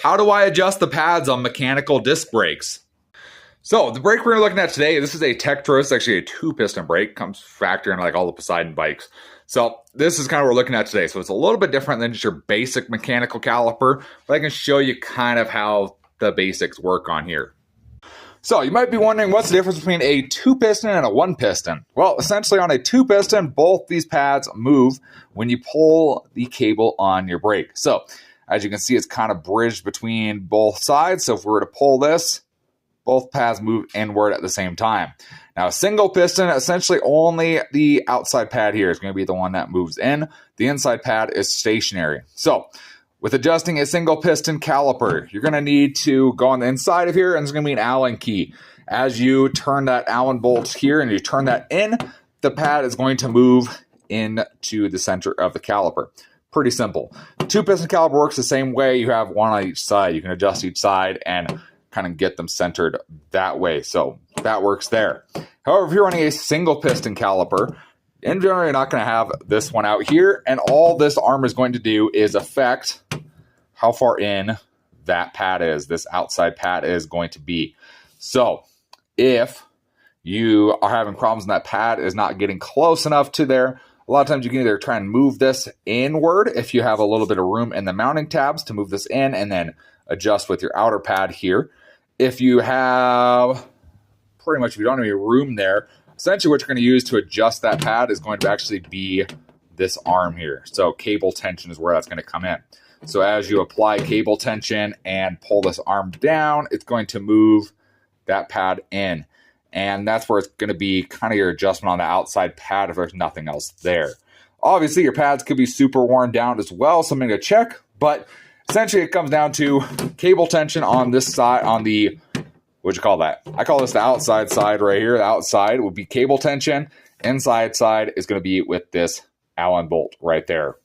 How do I adjust the pads on mechanical disc brakes? So the brake we're looking at today, this is a Tektros. It's actually a 2-piston brake. Comes factored in like all the Poseidon bikes. So this is kind of what we're looking at today. So it's a little bit different than just your basic mechanical caliper, but I can show you kind of how the basics work on here. So you might be wondering, what's the difference between a 2-piston and a 1-piston? Well, essentially on a 2-piston, both these pads move when you pull the cable on your brake. So as you can see, it's kind of bridged between both sides. So if we were to pull this, both pads move inward at the same time. Now, a single piston, essentially only the outside pad here is going to be the one that moves in. The inside pad is stationary. So with adjusting a single piston caliper, you're going to need to go on the inside of here, and there's going to be an Allen key. As you turn that Allen bolt here and you turn that in, the pad is going to move into the center of the caliper. Pretty simple. 2-piston caliper works the same way. You have one on each side. You can adjust each side and kind of get them centered that way. So that works there. However, if you're running a single piston caliper, in general, you're not going to have this one out here. And all this arm is going to do is affect how far in that pad is, this outside pad is going to be. So if you are having problems and that pad is not getting close enough to there, a lot of times you can either try and move this inward if you have a little bit of room in the mounting tabs to move this in and then adjust with your outer pad here. If you have pretty much, if you don't have any room there, essentially what you're going to use to adjust that pad is going to actually be this arm here. So cable tension is where that's going to come in. So as you apply cable tension and pull this arm down, it's going to move that pad in. And that's where it's going to be kind of your adjustment on the outside pad if there's nothing else there. Obviously, your pads could be super worn down as well, something to check. But essentially, it comes down to cable tension on this side, on the, what'd you call that? I call this the outside side right here. The outside would be cable tension. Inside side is going to be with this Allen bolt right there.